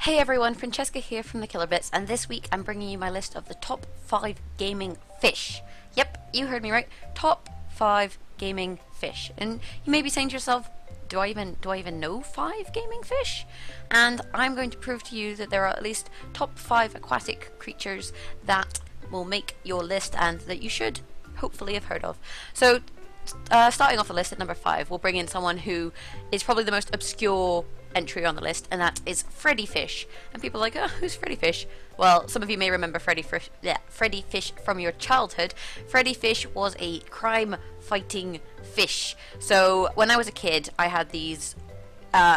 Hey everyone, Francesca here from the Killer Bits, and this week I'm bringing you my list of the top 5 gaming fish. Yep, you heard me right. Top 5 gaming fish. And you may be saying to yourself, do I even know 5 gaming fish? And I'm going to prove to you that there are at least top 5 aquatic creatures that will make your list and that you should hopefully have heard of. So starting off the list at number 5, we'll bring in someone who is probably the most obscure entry on the list, and that is Freddy Fish. And people are like, oh, who's Freddy Fish? Well, some of you may remember Freddy Fish from your childhood. Freddy Fish was a crime-fighting fish. So when I was a kid, I had these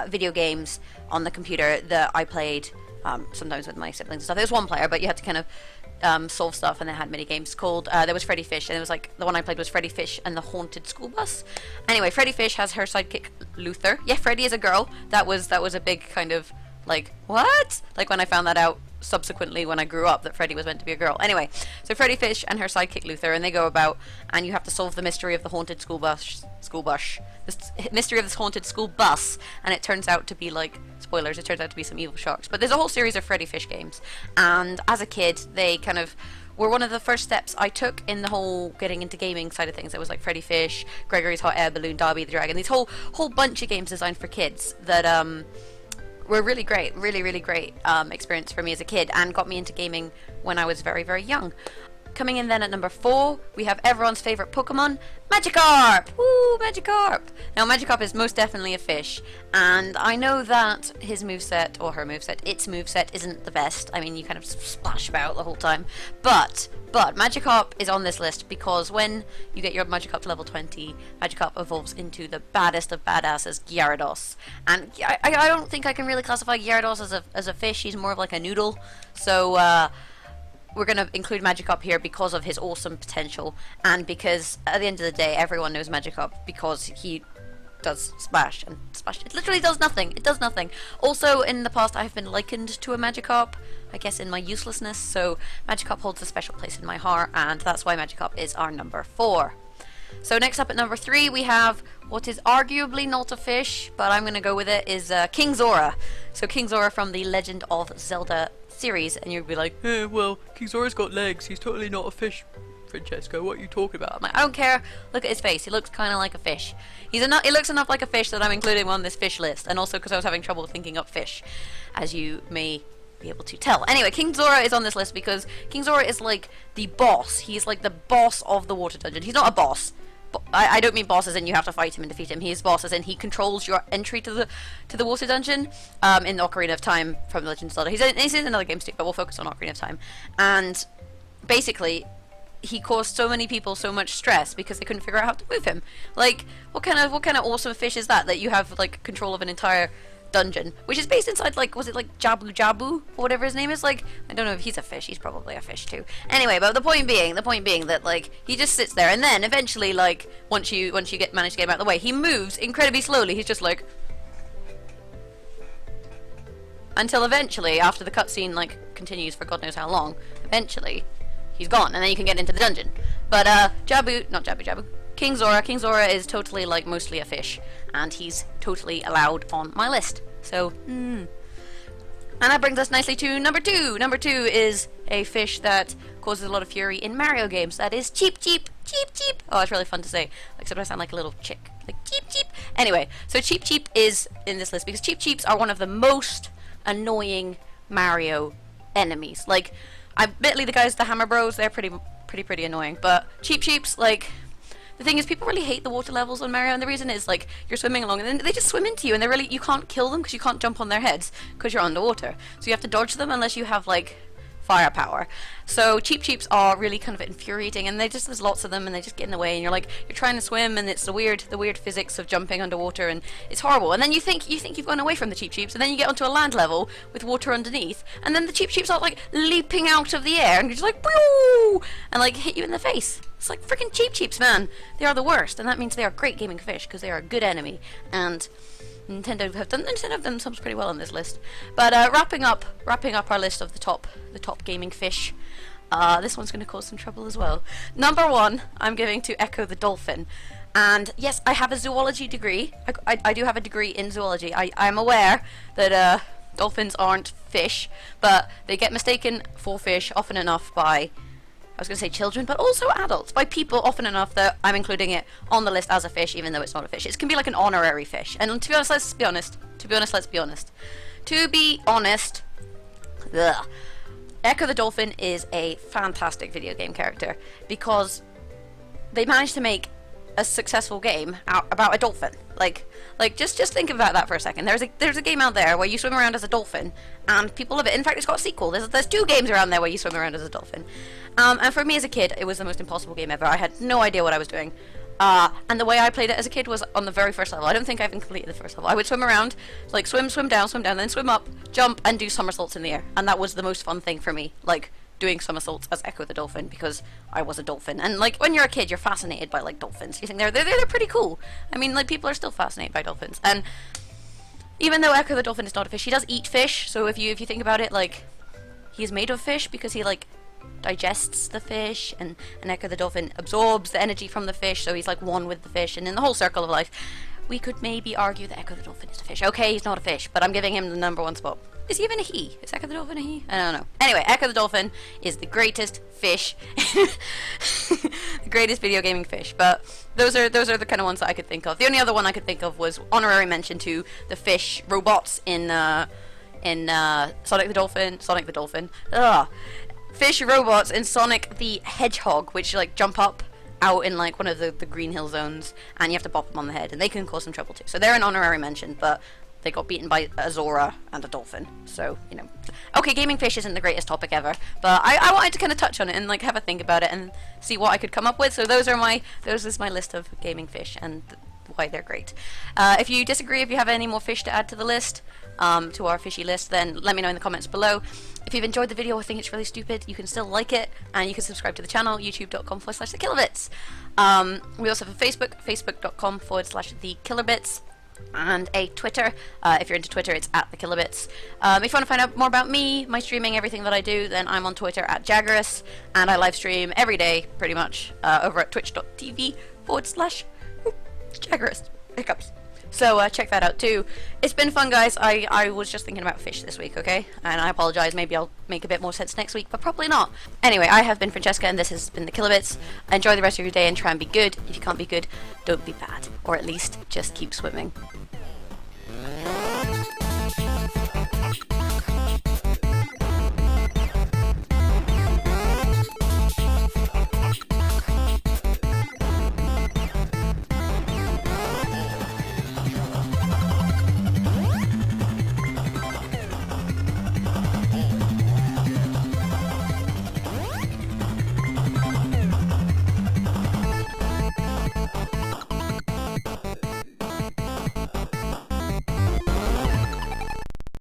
video games on the computer that I played sometimes with my siblings and stuff. It was one player, but you had to kind of solve stuff, and they had mini games called there was Freddy Fish, and it was like the one I played was Freddy Fish and the Haunted School Bus. Anyway, Freddy Fish has her sidekick Luther. Yeah, Freddy is a girl. That was a big kind of like, what? Like when I found that out subsequently when I grew up, that Freddy was meant to be a girl. Anyway, so Freddy Fish and her sidekick Luther, and they go about, and you have to solve the mystery of the haunted school bus, the mystery of this haunted school bus, and it turns out to be like, spoilers, it turns out to be some evil sharks. But there's a whole series of Freddy Fish games, and as a kid, they kind of were one of the first steps I took in the whole getting into gaming side of things. There was like Freddy Fish, Gregory's Hot Air Balloon, Darby the Dragon, these whole bunch of games designed for kids that were really great, really great experience for me as a kid, and got me into gaming when I was very young. Coming in then at number 4, we have everyone's favourite Pokémon, Magikarp! Woo, Magikarp! Now, Magikarp is most definitely a fish, and I know that his moveset, or her moveset, its moveset isn't the best. I mean, you kind of splash about the whole time. But Magikarp is on this list because when you get your Magikarp to level 20, Magikarp evolves into the baddest of badasses, Gyarados. And I don't think I can really classify Gyarados as a fish. He's more of like a noodle. So, we're going to include Magikarp here because of his awesome potential, and because at the end of the day everyone knows Magikarp because he does splash, and splash, it literally does nothing. It does nothing. Also, in the past I have been likened to a Magikarp, I guess in my uselessness, so Magikarp holds a special place in my heart, and that's why Magikarp is our number 4. So next up at number 3 we have what is arguably not a fish, but I'm going to go with it, is King Zora. So King Zora from the Legend of Zelda series, and you'd be like, well, King Zora's got legs, he's totally not a fish, Francesca, what are you talking about? I'm like, I don't care, look at his face, he looks kind of like a fish. He looks enough like a fish that I'm including him on this fish list, and also because I was having trouble thinking up fish, as you may be able to tell. Anyway, King Zora is on this list because King Zora is like the boss. He's like the boss of the water dungeon. He's not a boss. I don't mean boss as in you have to fight him and defeat him. He is boss as in he controls your entry to the water dungeon in Ocarina of Time from the Legend of Zelda. He's in another game too, but we'll focus on Ocarina of Time. And basically, he caused so many people so much stress because they couldn't figure out how to move him. Like, what kind of awesome fish is that you have like control of an entire dungeon, which is based inside, like, was it like Jabu Jabu or whatever his name is? Like, I don't know if he's a fish. He's probably a fish too. Anyway, but the point being that like he just sits there, and then eventually, like, once you manage to get him out of the way, he moves incredibly slowly. He's just like, until eventually, after the cutscene like continues for God knows how long, eventually he's gone, and then you can get into the dungeon. But King Zora is totally like mostly a fish, and he's totally allowed on my list. So, and that brings us nicely to number 2. Number 2 is a fish that causes a lot of fury in Mario games. That is Cheep Cheep. Cheep Cheep. Oh, it's really fun to say. Like, sometimes I sound like a little chick. Like, Cheep Cheep. Anyway, so Cheep Cheep is in this list because Cheep Cheeps are one of the most annoying Mario enemies. Like, admittedly, the guys, the Hammer Bros, they're pretty annoying. But Cheep Cheeps, like, the thing is, people really hate the water levels on Mario, and the reason is, like, you're swimming along, and then they just swim into you, and you can't kill them because you can't jump on their heads because you're underwater. So you have to dodge them unless you have, like, firepower. So Cheep Cheeps are really kind of infuriating, and there's lots of them, and they just get in the way, and you're trying to swim, and it's the weird physics of jumping underwater, and it's horrible. And then you think you've gone away from the Cheep Cheeps, and then you get onto a land level with water underneath, and then the Cheep Cheeps are like leaping out of the air, and you're just like, boo, and like hit you in the face. It's like freaking Cheep Cheeps, man. They are the worst, and that means they are great gaming fish because they are a good enemy, and Nintendo have done themselves pretty well on this list. But wrapping up our list of the top gaming fish. This one's going to cause some trouble as well. Number 1, I'm giving to Echo the Dolphin. And yes, I have a zoology degree. I do have a degree in zoology. I'm aware that Dolphins aren't fish, but they get mistaken for fish often enough by, I was going to say children, but also adults, by people often enough that I'm including it on the list as a fish, even though it's not a fish. It can be like an honorary fish. And to be honest, let's be honest. Ugh. Echo the Dolphin is a fantastic video game character because they managed to make a successful game about a dolphin. Like just think about that for a second. There's a game out there where you swim around as a dolphin, and people love it. In fact, it's got a sequel. There's 2 games around there where you swim around as a dolphin. And for me as a kid, it was the most impossible game ever. I had no idea what I was doing. And the way I played it as a kid was on the very first level. I don't think I even completed the first level. I would swim around, like swim down, then swim up, jump, and do somersaults in the air. And that was the most fun thing for me, like doing somersaults as Echo the Dolphin, because I was a dolphin. And like when you're a kid, you're fascinated by like dolphins. You think they're pretty cool. I mean, like people are still fascinated by dolphins. And even though Echo the Dolphin is not a fish, he does eat fish. So if you think about it, like he's made of fish because he like digests the fish, and Echo the Dolphin absorbs the energy from the fish, so he's like one with the fish. And in the whole circle of life, we could maybe argue that Echo the Dolphin is a fish. Okay, he's not a fish, but I'm giving him the #1 spot. Is he even a he? Is Echo the Dolphin a he? I don't know. Anyway, Echo the Dolphin is the greatest fish, the greatest video gaming fish. But those are the kind of ones that I could think of. The only other one I could think of was honorary mention to the fish robots in Sonic the Dolphin. Ugh. Fish robots in Sonic the Hedgehog, which like jump up out in like one of the green hill zones, and you have to bop them on the head, and they can cause some trouble too. So they're an honorary mention, but they got beaten by a Zora and a dolphin. So, you know. Okay, gaming fish isn't the greatest topic ever, but I wanted to kind of touch on it and like have a think about it and see what I could come up with. So those is my list of gaming fish and why they're great. If you disagree, if you have any more fish to add to the list, to our fishy list, then let me know in the comments below. If you've enjoyed the video or think it's really stupid, you can still like it, and you can subscribe to the channel, youtube.com/thekillerbits. We also have a Facebook, facebook.com/thekillerbits, and a Twitter. If you're into Twitter, it's @thekillerbits. If you want to find out more about me, my streaming, everything that I do, then I'm on Twitter @Jaggerus, and I live stream every day, pretty much, over at twitch.tv/Jaggerus. Hiccups. So check that out too. It's been fun, guys. I was just thinking about fish this week, okay? And I apologize. Maybe I'll make a bit more sense next week, but probably not. Anyway, I have been Francesca, and this has been the Killerbits. Enjoy the rest of your day and try and be good. If you can't be good, don't be bad. Or at least just keep swimming.